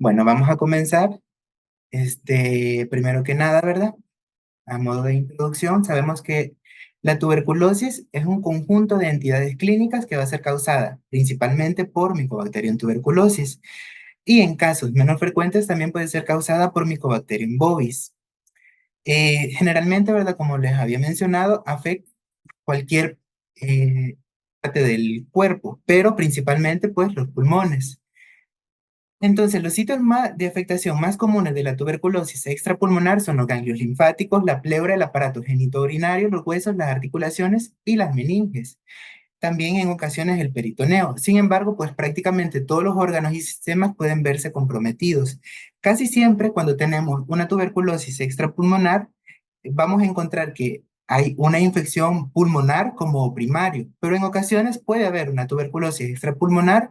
Bueno, vamos a comenzar. Primero que nada, ¿verdad? A modo de introducción, sabemos que la tuberculosis es un conjunto de entidades clínicas que va a ser causada principalmente por Mycobacterium tuberculosis y en casos menos frecuentes también puede ser causada por Mycobacterium bovis. Generalmente, ¿verdad? Como les había mencionado, afecta cualquier parte del cuerpo, pero principalmente pues los pulmones. Entonces, los sitios de afectación más comunes de la tuberculosis extrapulmonar son los ganglios linfáticos, la pleura, el aparato genitourinario, los huesos, las articulaciones y las meninges. También en ocasiones el peritoneo. Sin embargo, pues prácticamente todos los órganos y sistemas pueden verse comprometidos. Casi siempre cuando tenemos una tuberculosis extrapulmonar, vamos a encontrar que hay una infección pulmonar como primario, pero en ocasiones puede haber una tuberculosis extrapulmonar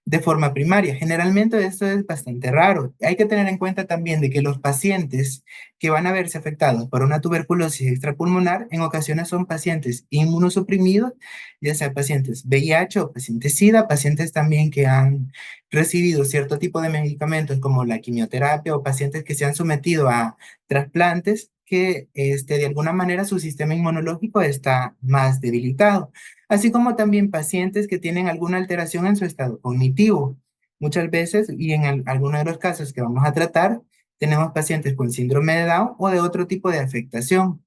de forma primaria. Generalmente esto es bastante raro. Hay que tener en cuenta también de que los pacientes que van a verse afectados por una tuberculosis extrapulmonar en ocasiones son pacientes inmunosuprimidos, ya sea pacientes VIH o pacientes SIDA, pacientes también que han recibido cierto tipo de medicamentos como la quimioterapia o pacientes que se han sometido a trasplantes que de alguna manera su sistema inmunológico está más debilitado, así como también pacientes que tienen alguna alteración en su estado cognitivo. Muchas veces, y en algunos de los casos que vamos a tratar, tenemos pacientes con síndrome de Down o de otro tipo de afectación.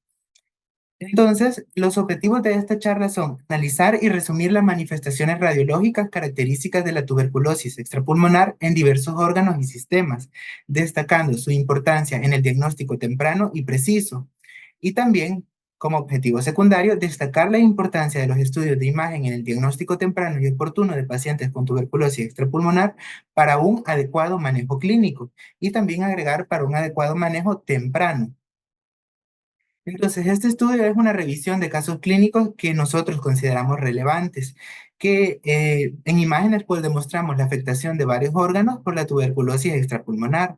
Entonces, los objetivos de esta charla son analizar y resumir las manifestaciones radiológicas características de la tuberculosis extrapulmonar en diversos órganos y sistemas, destacando su importancia en el diagnóstico temprano y preciso. Y también, como objetivo secundario, destacar la importancia de los estudios de imagen en el diagnóstico temprano y oportuno de pacientes con tuberculosis extrapulmonar para un adecuado manejo clínico y también agregar para un adecuado manejo temprano. Entonces, este estudio es una revisión de casos clínicos que nosotros consideramos relevantes, que en imágenes pues demostramos la afectación de varios órganos por la tuberculosis extrapulmonar.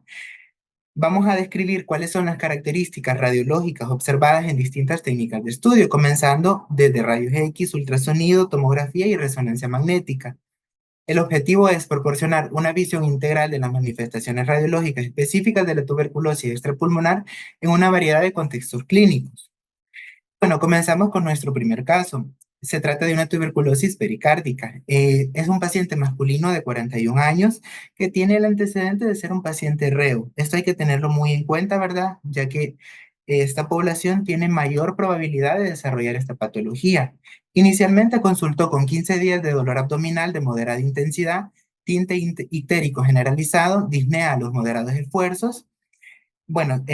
Vamos a describir cuáles son las características radiológicas observadas en distintas técnicas de estudio, comenzando desde rayos X, ultrasonido, tomografía y resonancia magnética. El objetivo es proporcionar una visión integral de las manifestaciones radiológicas específicas de la tuberculosis extrapulmonar en una variedad de contextos clínicos. Bueno, comenzamos con nuestro primer caso. Se trata de una tuberculosis pericárdica. Es un paciente masculino de 41 años que tiene el antecedente de ser un paciente reo. Esto hay que tenerlo muy en cuenta, ¿verdad? Ya que esta población tiene mayor probabilidad de desarrollar esta patología. Inicialmente consultó con 15 días de dolor abdominal de moderada intensidad, tinte ictérico generalizado, disnea a los moderados esfuerzos. Bueno,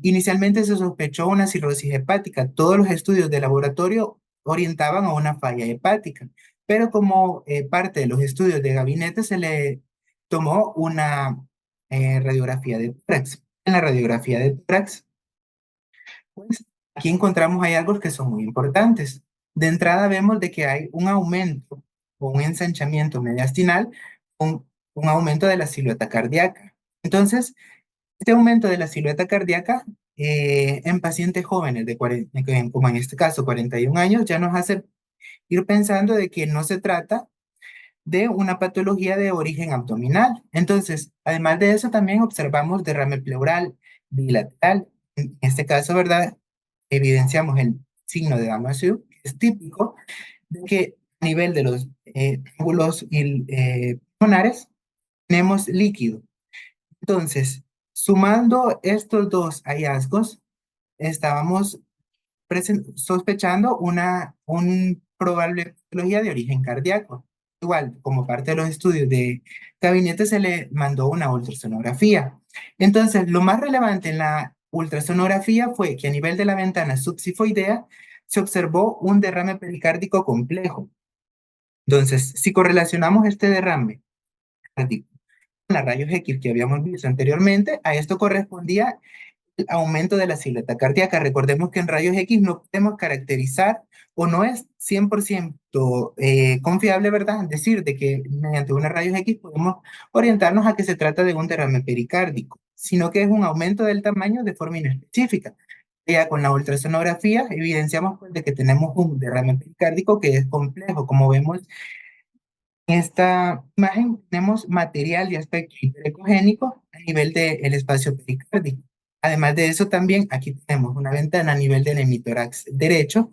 inicialmente se sospechó una cirrosis hepática. Todos los estudios de laboratorio orientaban a una falla hepática, pero como parte de los estudios de gabinete se le tomó una radiografía de tórax. En la radiografía de tórax, pues aquí encontramos hallazgos que son muy importantes. De entrada vemos de que hay un aumento o un ensanchamiento mediastinal con un aumento de la silueta cardíaca. Entonces, este aumento de la silueta cardíaca en pacientes jóvenes, como en este caso 41 años, ya nos hace ir pensando de que no se trata de una patología de origen abdominal. Entonces, además de eso, también observamos derrame pleural bilateral. En este caso, ¿verdad? Evidenciamos el signo de Damasio, que es típico de que a nivel de los ángulos pulmonares tenemos líquido. Entonces, sumando estos dos hallazgos, estábamos sospechando un probable patología de origen cardíaco. Igual, como parte de los estudios de gabinete, se le mandó una ultrasonografía. Entonces, lo más relevante en la ultrasonografía fue que a nivel de la ventana subsifoidea se observó un derrame pericárdico complejo. Entonces, si correlacionamos este derrame cardíaco con las rayos X que habíamos visto anteriormente, a esto correspondía aumento de la silueta cardíaca. Recordemos que en rayos X no podemos caracterizar o no es 100% confiable, ¿verdad? Es decir, de que mediante unos rayos X podemos orientarnos a que se trata de un derrame pericárdico, sino que es un aumento del tamaño de forma inespecífica. Ya con la ultrasonografía evidenciamos pues, de que tenemos un derrame pericárdico que es complejo. Como vemos en esta imagen, tenemos material de aspecto hiperecogénico a nivel del espacio pericárdico. Además de eso, también aquí tenemos una ventana a nivel del hemitórax derecho,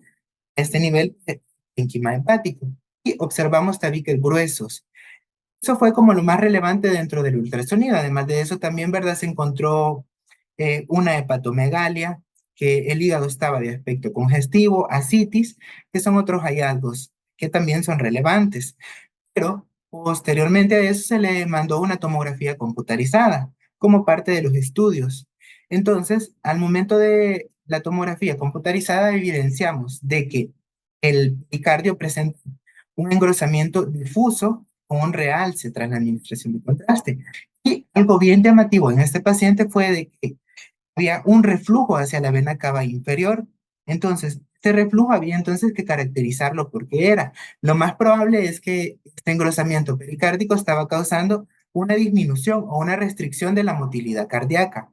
a este nivel de parénquima hepático, y observamos tabiques gruesos. Eso fue como lo más relevante dentro del ultrasonido. Además de eso, también, ¿verdad? Se encontró una hepatomegalia, que el hígado estaba de aspecto congestivo, ascitis, que son otros hallazgos que también son relevantes. Pero posteriormente a eso se le mandó una tomografía computarizada como parte de los estudios. Entonces, al momento de la tomografía computarizada, evidenciamos de que el pericardio presenta un engrosamiento difuso con un realce tras la administración de contraste. Y algo bien llamativo en este paciente fue de que había un reflujo hacia la vena cava inferior. Entonces, este reflujo había entonces que caracterizarlo porque era. Lo más probable es que este engrosamiento pericárdico estaba causando una disminución o una restricción de la motilidad cardíaca.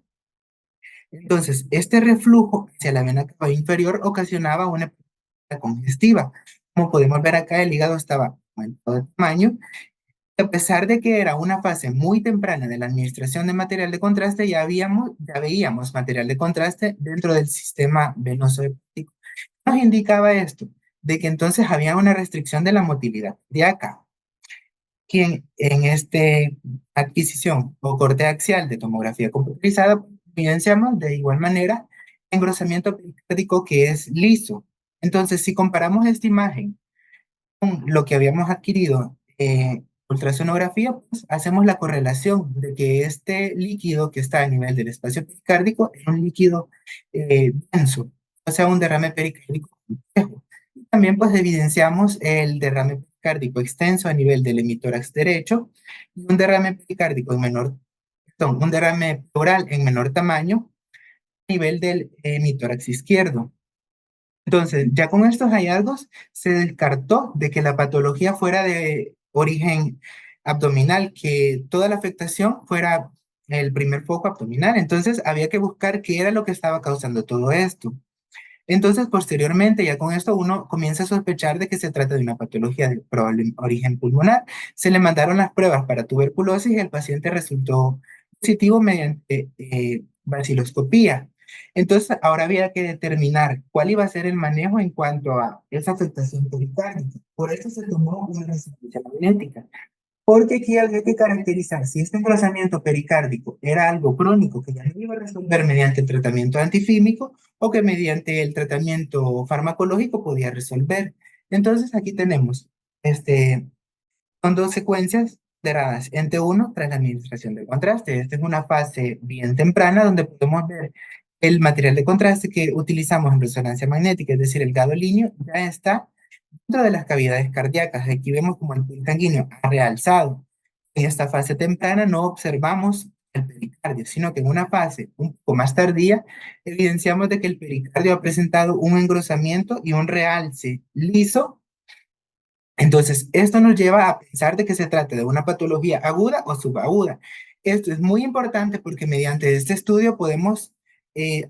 Entonces, este reflujo hacia la vena cava inferior ocasionaba una hepatía congestiva. Como podemos ver acá, el hígado estaba aumentado de tamaño. A pesar de que era una fase muy temprana de la administración de material de contraste, ya veíamos material de contraste dentro del sistema venoso hepático. Nos indicaba esto, de que entonces había una restricción de la motilidad cardíaca, quien en este adquisición o corte axial de tomografía computarizada evidenciamos de igual manera engrosamiento pericárdico que es liso. Entonces, si comparamos esta imagen con lo que habíamos adquirido ultrasonografía, pues hacemos la correlación de que este líquido que está a nivel del espacio pericárdico es un líquido denso, o sea, un derrame pericárdico complejo. Y también pues evidenciamos el derrame pericárdico extenso a nivel del hemitórax derecho y un derrame pericárdico en menor, perdón, un derrame pleural en menor tamaño a nivel del hemitórax izquierdo. Entonces, ya con estos hallazgos se descartó de que la patología fuera de origen abdominal, que toda la afectación fuera el primer foco abdominal. Entonces, había que buscar qué era lo que estaba causando todo esto. Entonces, posteriormente, ya con esto uno comienza a sospechar de que se trata de una patología de probable origen pulmonar. Se le mandaron las pruebas para tuberculosis y el paciente resultó positivo mediante baciloscopía. Entonces, ahora había que determinar cuál iba a ser el manejo en cuanto a esa afectación pericárdica. Por eso se tomó una resonancia magnética. Porque aquí había que caracterizar si este engrosamiento pericárdico era algo crónico que ya no iba a resolver mediante el tratamiento antifímico o que mediante el tratamiento farmacológico podía resolver. Entonces aquí tenemos, son dos secuencias de RAS en T1 tras la administración del contraste. Esta es una fase bien temprana donde podemos ver el material de contraste que utilizamos en resonancia magnética, es decir, el gadolínio ya está dentro de las cavidades cardíacas. Aquí vemos como el pulso sanguíneo ha realzado. En esta fase temprana no observamos el pericardio, sino que en una fase un poco más tardía evidenciamos de que el pericardio ha presentado un engrosamiento y un realce liso. Entonces, esto nos lleva a pensar de que se trata de una patología aguda o subaguda. Esto es muy importante porque mediante este estudio podemos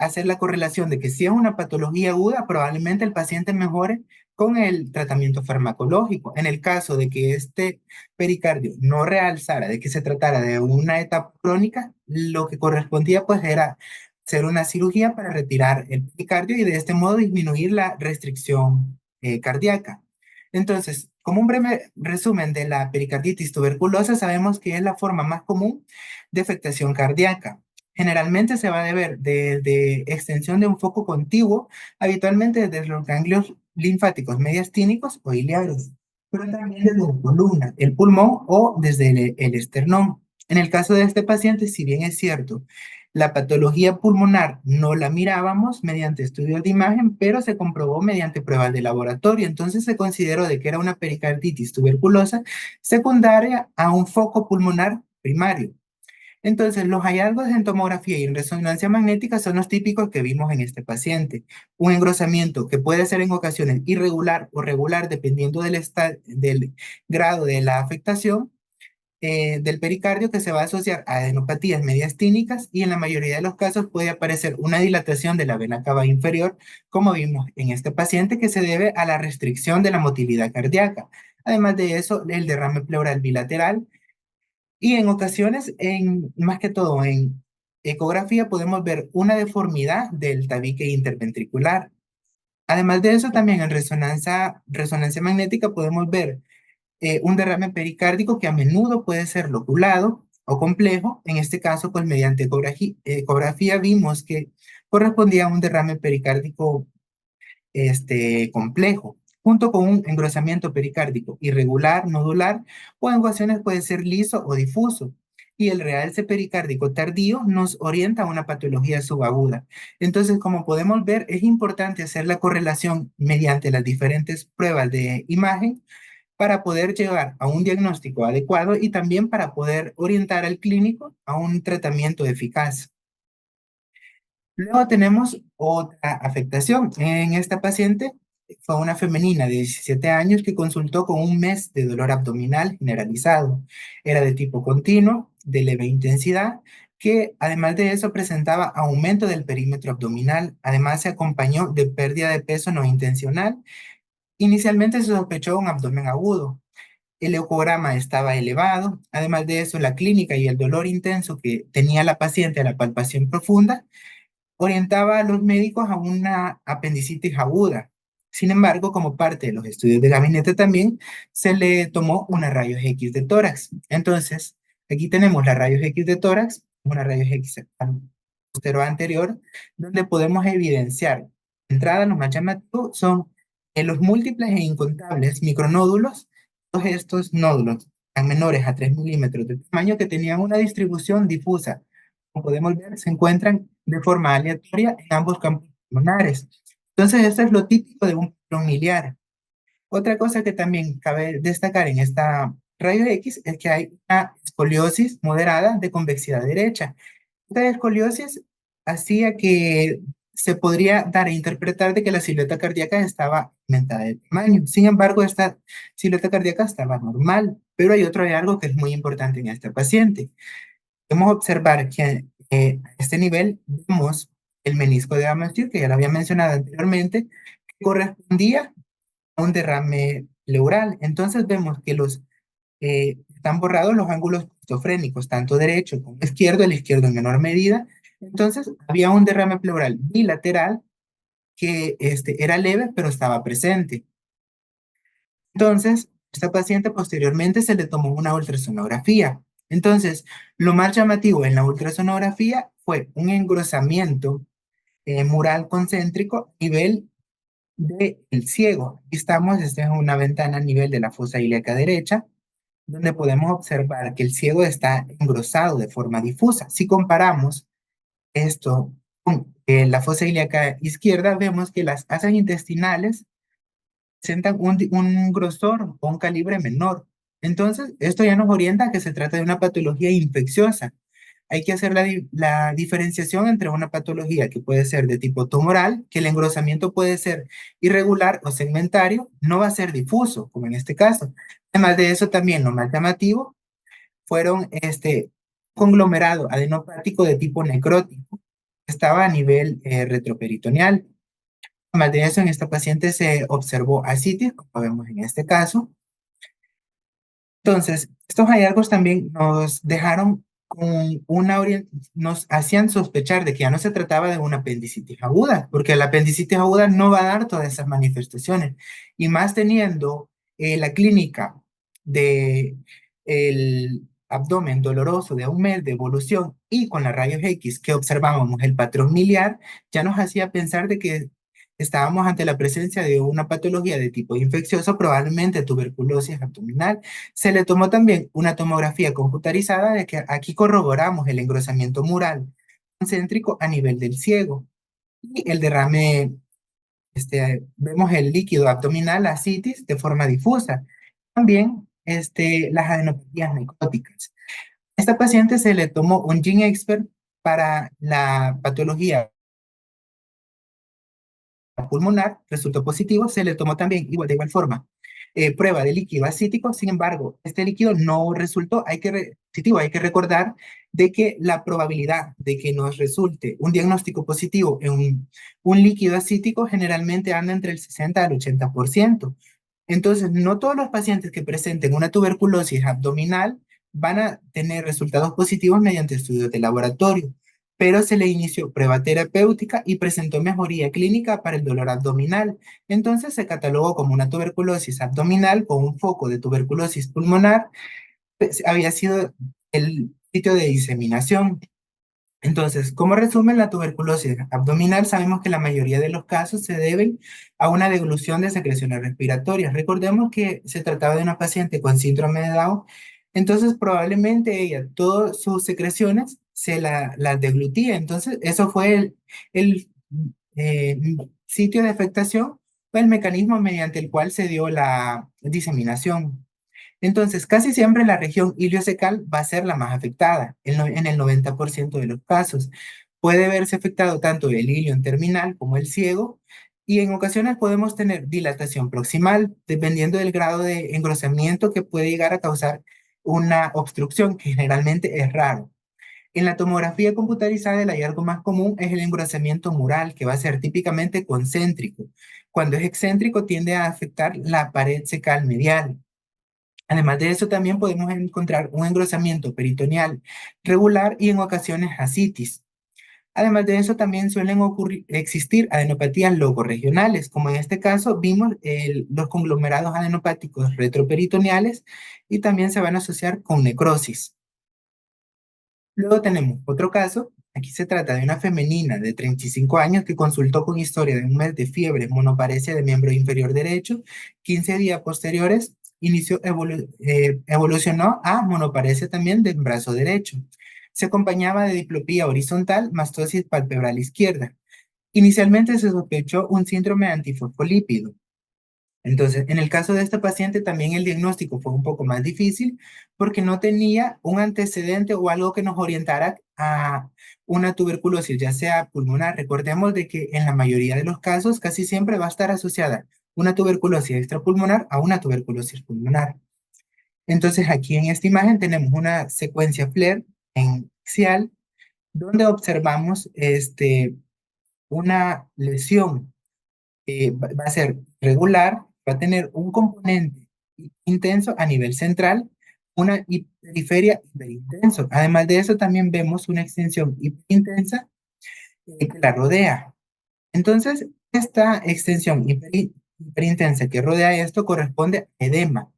hacer la correlación de que si es una patología aguda, probablemente el paciente mejore con el tratamiento farmacológico. En el caso de que este pericardio no realzara, de que se tratara de una etapa crónica, lo que correspondía pues era hacer una cirugía para retirar el pericardio y de este modo disminuir la restricción cardíaca. Entonces, como un breve resumen de la pericarditis tuberculosa, sabemos que es la forma más común de afectación cardíaca. Generalmente se va a deber de extensión de un foco contiguo, habitualmente desde los ganglios linfáticos mediastínicos o iliares, pero también desde la columna, el pulmón o desde el esternón. En el caso de este paciente, si bien es cierto, la patología pulmonar no la mirábamos mediante estudios de imagen, pero se comprobó mediante pruebas de laboratorio. Entonces se consideró de que era una pericarditis tuberculosa secundaria a un foco pulmonar primario. Entonces, los hallazgos en tomografía y en resonancia magnética son los típicos que vimos en este paciente. Un engrosamiento que puede ser en ocasiones irregular o regular dependiendo del grado de la afectación del pericardio, que se va a asociar a adenopatías mediastínicas y en la mayoría de los casos puede aparecer una dilatación de la vena cava inferior, como vimos en este paciente, que se debe a la restricción de la motilidad cardíaca. Además de eso, el derrame pleural bilateral Y en ocasiones, más que todo en ecografía, podemos ver una deformidad del tabique interventricular. Además de eso, también en resonancia magnética podemos ver un derrame pericárdico que a menudo puede ser lobulado o complejo. En este caso, pues mediante ecografía vimos que correspondía a un derrame pericárdico complejo, junto con un engrosamiento pericárdico irregular, nodular, o en ocasiones puede ser liso o difuso. Y el realce pericárdico tardío nos orienta a una patología subaguda. Entonces, como podemos ver, es importante hacer la correlación mediante las diferentes pruebas de imagen para poder llegar a un diagnóstico adecuado y también para poder orientar al clínico a un tratamiento eficaz. Luego tenemos otra afectación. En esta paciente fue una femenina de 17 años que consultó con un mes de dolor abdominal generalizado. Era de tipo continuo, de leve intensidad, que además de eso presentaba aumento del perímetro abdominal. Además se acompañó de pérdida de peso no intencional. Inicialmente se sospechó un abdomen agudo. El leucograma estaba elevado. Además de eso, la clínica y el dolor intenso que tenía la paciente a la palpación profunda orientaba a los médicos a una apendicitis aguda. Sin embargo, como parte de los estudios de gabinete también, se le tomó una rayos X de tórax. Entonces, aquí tenemos la rayos X de tórax, una rayos X posterior anterior, donde podemos evidenciar, de entrada, lo más llamativo son los múltiples e incontables micronódulos, todos estos nódulos tan menores a 3 milímetros de tamaño que tenían una distribución difusa. Como podemos ver, se encuentran de forma aleatoria en ambos campos pulmonares. Entonces, esto es lo típico de un patrón miliar. Otra cosa que también cabe destacar en esta rayo X es que hay una escoliosis moderada de convexidad derecha. Esta escoliosis hacía que se podría dar a interpretar de que la silueta cardíaca estaba aumentada de tamaño. Sin embargo, esta silueta cardíaca estaba normal, pero hay otro algo que es muy importante en esta paciente. Podemos observar que a este nivel vemos el menisco de Amersfoort, que ya lo había mencionado anteriormente, que correspondía a un derrame pleural. Entonces vemos que están borrados los ángulos costofrénicos, tanto derecho como izquierdo, el izquierdo en menor medida. Entonces había un derrame pleural bilateral que era leve, pero estaba presente. Entonces, esta paciente posteriormente se le tomó una ultrasonografía. Entonces, lo más llamativo en la ultrasonografía fue un engrosamiento mural concéntrico a nivel del ciego. Aquí estamos, esta es una ventana a nivel de la fosa ilíaca derecha, donde podemos observar que el ciego está engrosado de forma difusa. Si comparamos esto con la fosa ilíaca izquierda, vemos que las asas intestinales presentan un grosor o un calibre menor. Entonces, esto ya nos orienta a que se trata de una patología infecciosa. Hay que hacer la diferenciación entre una patología que puede ser de tipo tumoral, que el engrosamiento puede ser irregular o segmentario, no va a ser difuso, como en este caso. Además de eso, también lo más llamativo fueron conglomerado adenopático de tipo necrótico, que estaba a nivel retroperitoneal. Además de eso, en esta paciente se observó ascitis, como vemos en este caso. Entonces, estos hallazgos también nos dejaron con nos hacían sospechar de que ya no se trataba de una apendicitis aguda, porque la apendicitis aguda no va a dar todas esas manifestaciones. Y más teniendo la clínica de el abdomen doloroso de un mes de evolución y con la rayos X que observábamos el patrón miliar, ya nos hacía pensar de que estábamos ante la presencia de una patología de tipo infeccioso, probablemente tuberculosis abdominal. Se le tomó también una tomografía computarizada de que aquí corroboramos el engrosamiento mural concéntrico a nivel del ciego y el derrame, vemos el líquido abdominal, la ascitis, de forma difusa. También las adenopatías necróticas. A esta paciente se le tomó un gene expert para la patología pulmonar, resultó positivo, se le tomó también de igual forma prueba de líquido acítico. Sin embargo, este líquido no resultó positivo. Hay que recordar de que la probabilidad de que nos resulte un diagnóstico positivo en un líquido acítico generalmente anda entre el 60 al 80%. Entonces, no todos los pacientes que presenten una tuberculosis abdominal van a tener resultados positivos mediante estudios de laboratorio, pero se le inició prueba terapéutica y presentó mejoría clínica para el dolor abdominal. Entonces se catalogó como una tuberculosis abdominal con un foco de tuberculosis pulmonar, pues, había sido el sitio de diseminación. Entonces, como resumen, la tuberculosis abdominal sabemos que la mayoría de los casos se deben a una deglución de secreciones respiratorias. Recordemos que se trataba de una paciente con síndrome de Down, entonces probablemente ella, todas sus secreciones las deglutía. Entonces, eso fue el eh, sitio de afectación, o el mecanismo mediante el cual se dio la diseminación. Entonces, casi siempre la región iliocecal va a ser la más afectada, en el 90% de los casos. Puede verse afectado tanto el ilion terminal como el ciego, y en ocasiones podemos tener dilatación proximal, dependiendo del grado de engrosamiento que puede llegar a causar una obstrucción, que generalmente es raro. En la tomografía computarizada, el hallazgo más común es el engrosamiento mural, que va a ser típicamente concéntrico. Cuando es excéntrico, tiende a afectar la pared cecal medial. Además de eso, también podemos encontrar un engrosamiento peritoneal regular y en ocasiones ascitis. Además de eso, también suelen existir adenopatías locorregionales, como en este caso vimos los conglomerados adenopáticos retroperitoneales, y también se van a asociar con necrosis. Luego tenemos otro caso. Aquí se trata de una femenina de 35 años que consultó con historia de un mes de fiebre, monoparesia de miembro inferior derecho. 15 días posteriores evolucionó a monoparesia también del brazo derecho. Se acompañaba de diplopía horizontal, mastosis palpebral izquierda. Inicialmente se sospechó un síndrome antifosfolípido. Entonces, en el caso de esta paciente también el diagnóstico fue un poco más difícil porque no tenía un antecedente o algo que nos orientara a una tuberculosis, ya sea pulmonar. Recordemos de que en la mayoría de los casos casi siempre va a estar asociada una tuberculosis extrapulmonar a una tuberculosis pulmonar. Entonces, aquí en esta imagen tenemos una secuencia FLAIR en axial donde observamos una lesión, va a ser regular, va a tener un componente intenso a nivel central, una periferia hiperintenso. Además de eso, también vemos una extensión hiperintensa que la rodea. Entonces, esta extensión hiperintensa que rodea esto corresponde a edema.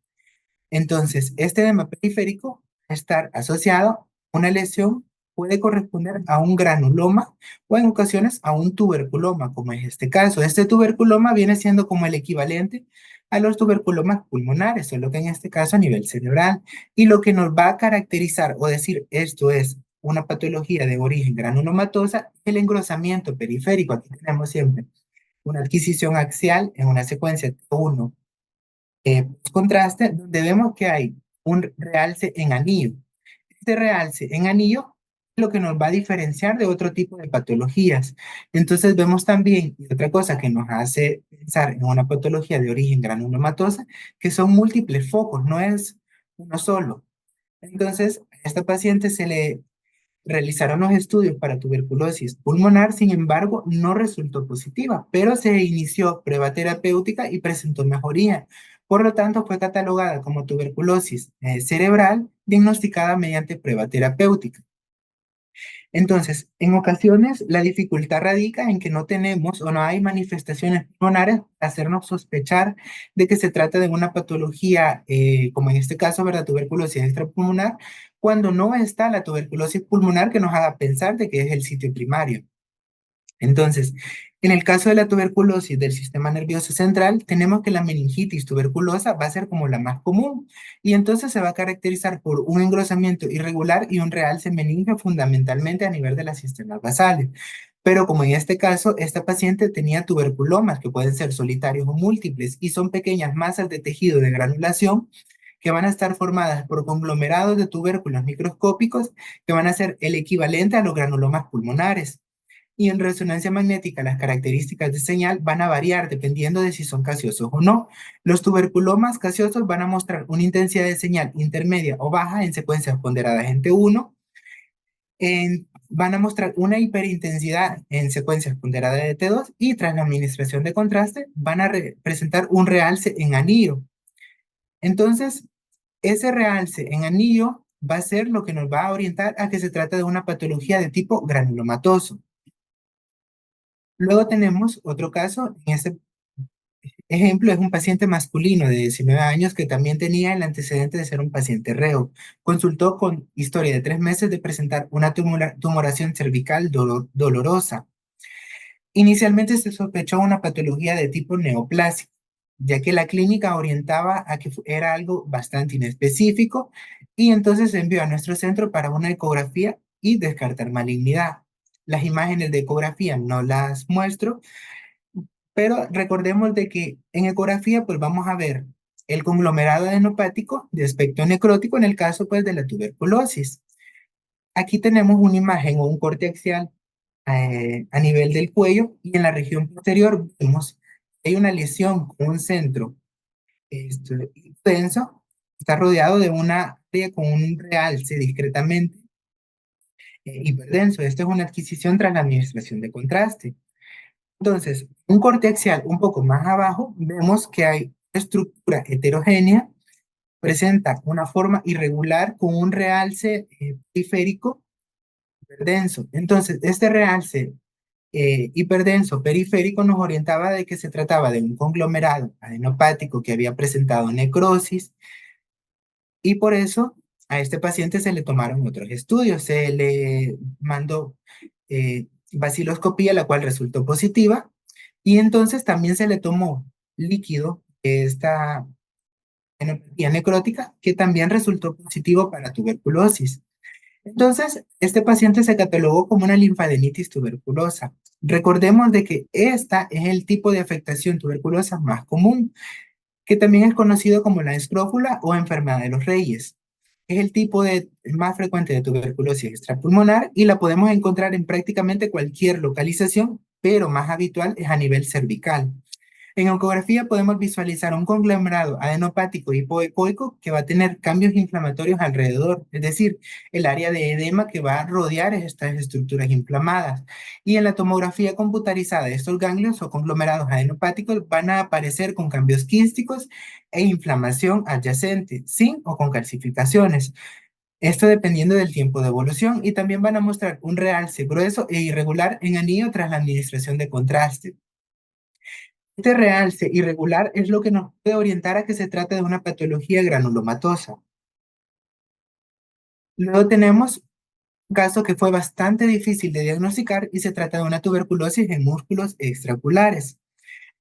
Entonces, este edema periférico, estar asociado a una lesión, puede corresponder a un granuloma o en ocasiones a un tuberculoma, como es este caso. Este tuberculoma viene siendo como el equivalente a los tuberculomas pulmonares, solo que en este caso a nivel cerebral. Y lo que nos va a caracterizar o decir esto es una patología de origen granulomatosa, el engrosamiento periférico. Aquí tenemos siempre una adquisición axial en una secuencia T1 contraste, donde vemos que hay un realce en anillo. Este realce en anillo es lo que nos va a diferenciar de otro tipo de patologías. Entonces vemos también, y otra cosa que nos hace pensar en una patología de origen granulomatosa, que son múltiples focos, no es uno solo. Entonces, a esta paciente se le realizaron los estudios para tuberculosis pulmonar, sin embargo, no resultó positiva, pero se inició prueba terapéutica y presentó mejoría. Por lo tanto, fue catalogada como tuberculosis cerebral diagnosticada mediante prueba terapéutica. Entonces, en ocasiones, la dificultad radica en que no tenemos o no hay manifestaciones pulmonares para hacernos sospechar de que se trata de una patología, como en este caso, ¿verdad? Tuberculosis extrapulmonar, cuando no está la tuberculosis pulmonar que nos haga pensar de que es el sitio primario. Entonces, en el caso de la tuberculosis del sistema nervioso central, tenemos que la meningitis tuberculosa va a ser como la más común, y entonces se va a caracterizar por un engrosamiento irregular y un realce meningio fundamentalmente a nivel de las cisternas basales. Pero como en este caso, esta paciente tenía tuberculomas que pueden ser solitarios o múltiples y son pequeñas masas de tejido de granulación que van a estar formadas por conglomerados de tubérculos microscópicos que van a ser el equivalente a los granulomas pulmonares. Y en resonancia magnética, las características de señal van a variar dependiendo de si son gaseosos o no. Los tuberculomas gaseosos van a mostrar una intensidad de señal intermedia o baja en secuencias ponderadas en T1. Van a mostrar una hiperintensidad en secuencias ponderadas de T2 y tras la administración de contraste van a presentar un realce en anillo. Entonces, ese realce en anillo va a ser lo que nos va a orientar a que se trata de una patología de tipo granulomatoso. Luego tenemos otro caso, en este ejemplo es un paciente masculino de 19 años que también tenía el antecedente de ser un paciente reo. Consultó con historia de 3 meses de presentar una tumoración cervical dolorosa. Inicialmente se sospechó una patología de tipo neoplásico, ya que la clínica orientaba a que era algo bastante inespecífico y entonces se envió a nuestro centro para una ecografía y descartar malignidad. Las imágenes de ecografía no las muestro, pero recordemos de que en ecografía pues vamos a ver el conglomerado adenopático de aspecto necrótico en el caso pues de la tuberculosis. Aquí tenemos una imagen o un corte axial a nivel del cuello y en la región posterior vemos que hay una lesión con un centro intenso, está rodeado de una área con un realce discretamente hiperdenso. Esto es una adquisición tras la administración de contraste. Entonces, un corte axial un poco más abajo, vemos que hay estructura heterogénea, presenta una forma irregular con un realce periférico hiperdenso. Entonces, este realce hiperdenso periférico nos orientaba de que se trataba de un conglomerado adenopático que había presentado necrosis y por eso a este paciente se le tomaron otros estudios. Se le mandó vaciloscopía, la cual resultó positiva, y entonces también se le tomó líquido de esta adenopatía necrótica, que también resultó positivo para tuberculosis. Entonces, este paciente se catalogó como una linfadenitis tuberculosa. Recordemos de que esta es el tipo de afectación tuberculosa más común, que también es conocido como la escrófula o enfermedad de los reyes. Es el tipo más frecuente de tuberculosis extrapulmonar y la podemos encontrar en prácticamente cualquier localización, pero más habitual es a nivel cervical. En ecografía podemos visualizar un conglomerado adenopático hipoecoico que va a tener cambios inflamatorios alrededor, es decir, el área de edema que va a rodear estas estructuras inflamadas. Y en la tomografía computarizada, estos ganglios o conglomerados adenopáticos van a aparecer con cambios quísticos e inflamación adyacente, sin o con calcificaciones. Esto dependiendo del tiempo de evolución y también van a mostrar un realce grueso e irregular en anillo tras la administración de contraste. Este realce irregular es lo que nos puede orientar a que se trata de una patología granulomatosa. Luego tenemos un caso que fue bastante difícil de diagnosticar y se trata de una tuberculosis en músculos extraoculares.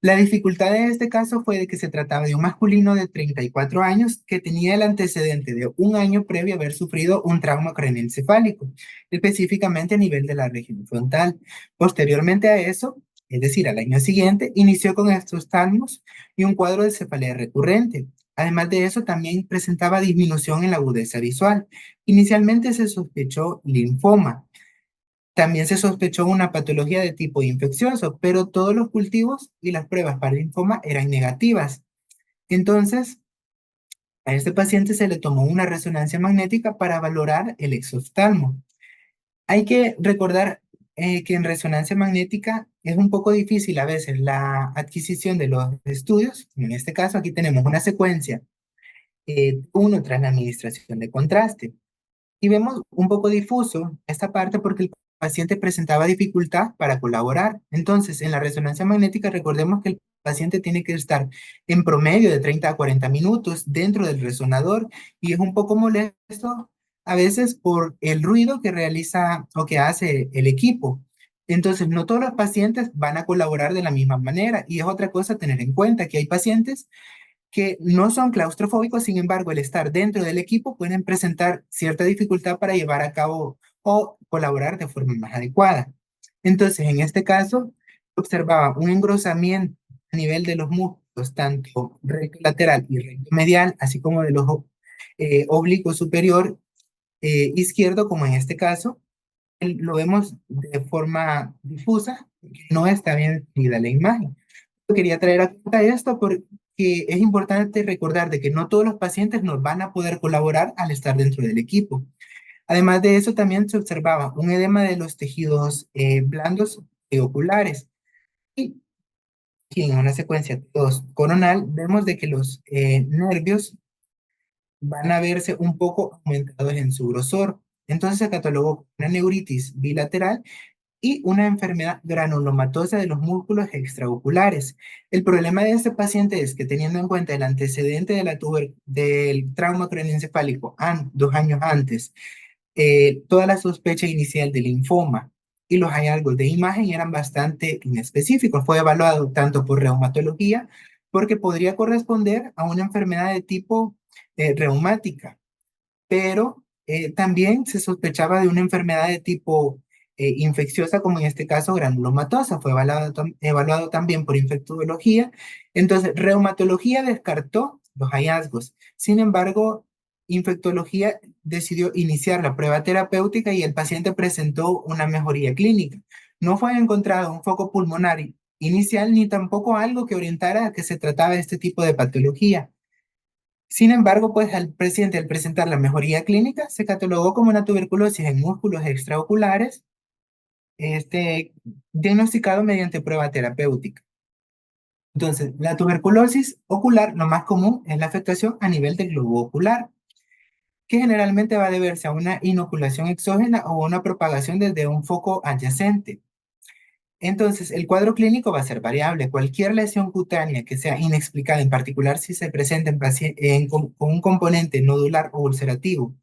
La dificultad de este caso fue de que se trataba de un masculino de 34 años que tenía el antecedente de un año previo a haber sufrido un trauma craneoencefálico, específicamente a nivel de la región frontal. Posteriormente a eso, es decir, al año siguiente, inició con estos talmos y un cuadro de cefalea recurrente. Además de eso, también presentaba disminución en la agudeza visual. Inicialmente se sospechó linfoma. También se sospechó una patología de tipo infeccioso, pero todos los cultivos y las pruebas para linfoma eran negativas. Entonces, a este paciente se le tomó una resonancia magnética para valorar el exoftalmo. Hay que recordar que en resonancia magnética es un poco difícil a veces la adquisición de los estudios. En este caso, aquí tenemos una secuencia, uno tras la administración de contraste. Y vemos un poco difuso esta parte porque el paciente presentaba dificultad para colaborar. Entonces, en la resonancia magnética, recordemos que el paciente tiene que estar en promedio de 30 a 40 minutos dentro del resonador y es un poco molesto a veces por el ruido que realiza o que hace el equipo. Entonces, no todos los pacientes van a colaborar de la misma manera y es otra cosa a tener en cuenta que hay pacientes que no son claustrofóbicos, sin embargo, el estar dentro del equipo pueden presentar cierta dificultad para llevar a cabo o colaborar de forma más adecuada. Entonces, en este caso, observaba un engrosamiento a nivel de los músculos, tanto recto lateral y recto medial, así como del ojo oblicuo superior izquierdo, como en este caso, lo vemos de forma difusa, no está bien definida la imagen. Quería traer a cuenta esto porque es importante recordar de que no todos los pacientes nos van a poder colaborar al estar dentro del equipo. Además de eso, también se observaba un edema de los tejidos blandos y oculares. Y aquí en una secuencia 2 coronal vemos de que los nervios van a verse un poco aumentados en su grosor. Entonces se catalogó una neuritis bilateral y una enfermedad granulomatosa de los músculos extraoculares. El problema de este paciente es que teniendo en cuenta el antecedente de del trauma craneoencefálico 2 años antes, toda la sospecha inicial de linfoma y los hallazgos de imagen eran bastante inespecíficos. Fue evaluado tanto por reumatología, porque podría corresponder a una enfermedad de tipo reumática, pero también se sospechaba de una enfermedad de tipo infecciosa, como en este caso granulomatosa. Fue evaluado también por infectología. Entonces, reumatología descartó los hallazgos. Sin embargo, infectología decidió iniciar la prueba terapéutica y el paciente presentó una mejoría clínica. No fue encontrado un foco pulmonar inicial ni tampoco algo que orientara a que se trataba de este tipo de patología. Sin embargo, pues al presentar la mejoría clínica, se catalogó como una tuberculosis en músculos extraoculares, diagnosticado mediante prueba terapéutica. Entonces, la tuberculosis ocular, lo más común es la afectación a nivel del globo ocular, que generalmente va a deberse a una inoculación exógena o una propagación desde un foco adyacente. Entonces, el cuadro clínico va a ser variable. Cualquier lesión cutánea que sea inexplicada, en particular si se presenta con un componente nodular o ulcerativo,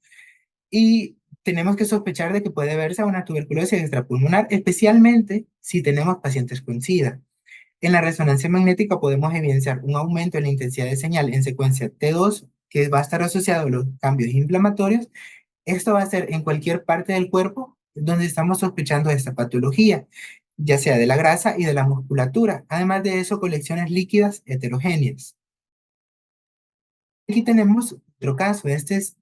y tenemos que sospechar de que puede verse a una tuberculosis extrapulmonar, especialmente si tenemos pacientes con SIDA. En la resonancia magnética podemos evidenciar un aumento en la intensidad de señal en secuencia T2, que va a estar asociado a los cambios inflamatorios. Esto va a ser en cualquier parte del cuerpo donde estamos sospechando de esta patología, ya sea de la grasa y de la musculatura. Además de eso, colecciones líquidas heterogéneas. Aquí tenemos otro caso. Este es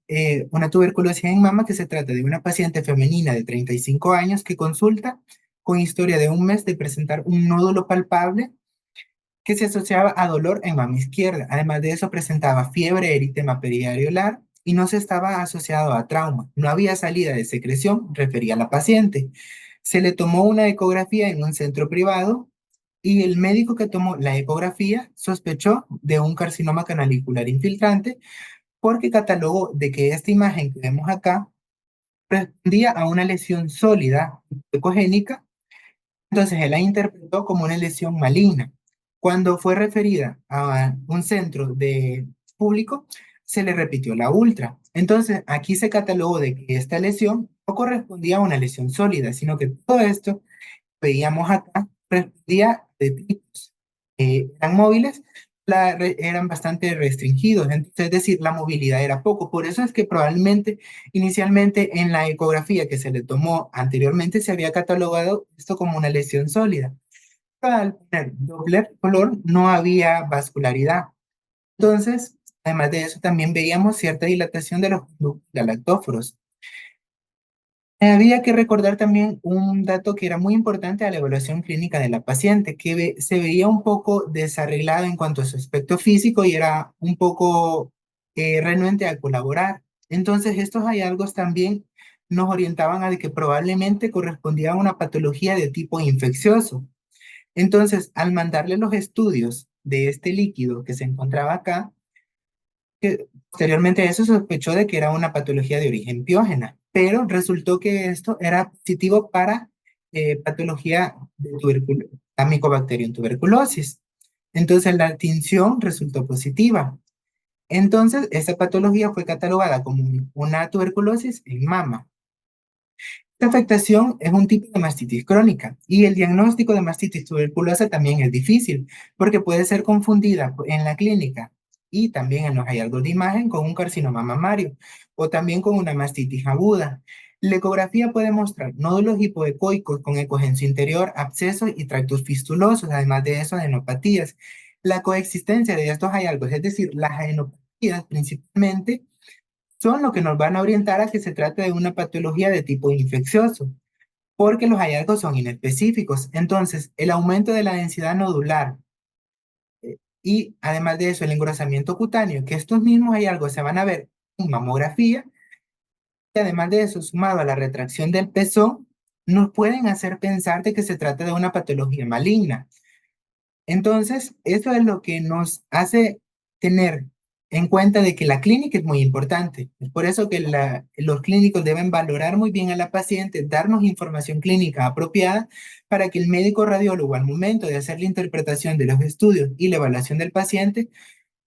una tuberculosis en mama, que se trata de una paciente femenina de 35 años que consulta con historia de un mes de presentar un nódulo palpable que se asociaba a dolor en mama izquierda. Además de eso, presentaba fiebre, eritema periareolar y no se estaba asociado a trauma. No había salida de secreción, refería la paciente. Se le tomó una ecografía en un centro privado y el médico que tomó la ecografía sospechó de un carcinoma canalicular infiltrante, porque catalogó de que esta imagen que vemos acá respondía a una lesión sólida ecogénica. Entonces él la interpretó como una lesión maligna. Cuando fue referida a un centro de público, se le repitió la ultra. Entonces aquí se catalogó de que esta lesión no correspondía a una lesión sólida, sino que todo esto veíamos acá respondía de tipos. Eran móviles, eran bastante restringidos, entonces, es decir, la movilidad era poco. Por eso es que probablemente inicialmente en la ecografía que se le tomó anteriormente se había catalogado esto como una lesión sólida. Pero al poner Doppler color no había vascularidad. Entonces, además de eso, también veíamos cierta dilatación de los conductos galactóforos. Había que recordar también un dato que era muy importante a la evaluación clínica de la paciente, que se veía un poco desarreglada en cuanto a su aspecto físico y era un poco renuente a colaborar. Entonces, estos hallazgos también nos orientaban a de que probablemente correspondía a una patología de tipo infeccioso. Entonces, al mandarle los estudios de este líquido que se encontraba acá, que posteriormente a eso sospechó de que era una patología de origen piógena, pero resultó que esto era positivo para patología de Mycobacterium tuberculosis. Entonces la tinción resultó positiva. Entonces esta patología fue catalogada como una tuberculosis en mama. Esta afectación es un tipo de mastitis crónica y el diagnóstico de mastitis tuberculosa también es difícil, porque puede ser confundida en la clínica y también en los hallazgos de imagen con un carcinoma mamario o también con una mastitis aguda. La ecografía puede mostrar nódulos hipoecoicos con ecogencia interior, abscesos y tractos fistulosos, además de eso, adenopatías. La coexistencia de estos hallazgos, es decir, las adenopatías principalmente, son lo que nos van a orientar a que se trate de una patología de tipo infeccioso, porque los hallazgos son inespecíficos. Entonces, el aumento de la densidad nodular y además de eso, el engrosamiento cutáneo, que estos mismos hallazgos se van a ver en mamografía, y además de eso, sumado a la retracción del pezón, nos pueden hacer pensar de que se trata de una patología maligna. Entonces, eso es lo que nos hace tener en cuenta de que la clínica es muy importante. Es por eso que los clínicos deben valorar muy bien a la paciente, darnos información clínica apropiada para que el médico radiólogo al momento de hacer la interpretación de los estudios y la evaluación del paciente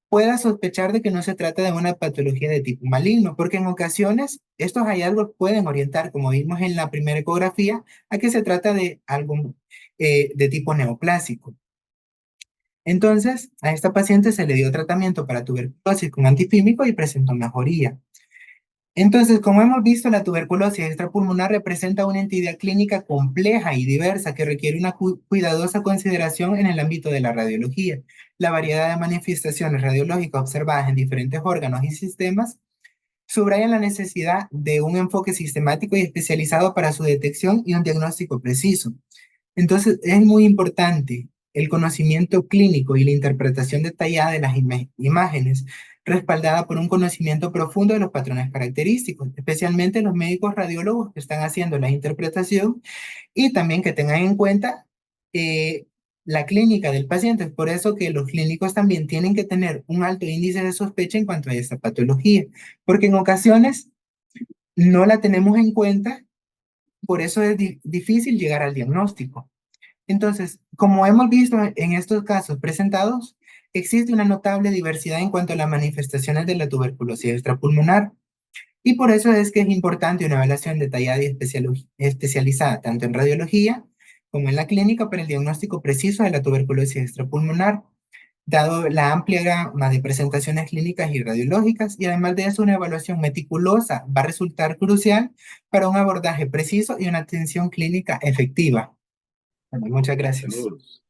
pueda sospechar de que no se trata de una patología de tipo maligno, porque en ocasiones estos hallazgos pueden orientar, como vimos en la primera ecografía, a que se trata de algo de tipo neoplásico. Entonces, a esta paciente se le dio tratamiento para tuberculosis con antifímico y presentó mejoría. Entonces, como hemos visto, la tuberculosis extrapulmonar representa una entidad clínica compleja y diversa que requiere una cuidadosa consideración en el ámbito de la radiología. La variedad de manifestaciones radiológicas observadas en diferentes órganos y sistemas subrayan la necesidad de un enfoque sistemático y especializado para su detección y un diagnóstico preciso. Entonces, es muy importante el conocimiento clínico y la interpretación detallada de las imágenes, respaldada por un conocimiento profundo de los patrones característicos, especialmente los médicos radiólogos que están haciendo la interpretación y también que tengan en cuenta eh, la clínica del paciente. Es por eso que los clínicos también tienen que tener un alto índice de sospecha en cuanto a esta patología, porque en ocasiones no la tenemos en cuenta, por eso es difícil llegar al diagnóstico. Entonces, como hemos visto en estos casos presentados, existe una notable diversidad en cuanto a las manifestaciones de la tuberculosis extrapulmonar y por eso es que es importante una evaluación detallada y especializada tanto en radiología como en la clínica para el diagnóstico preciso de la tuberculosis extrapulmonar, dado la amplia gama de presentaciones clínicas y radiológicas, y además de eso una evaluación meticulosa va a resultar crucial para un abordaje preciso y una atención clínica efectiva. Bueno, muchas gracias. Saludos.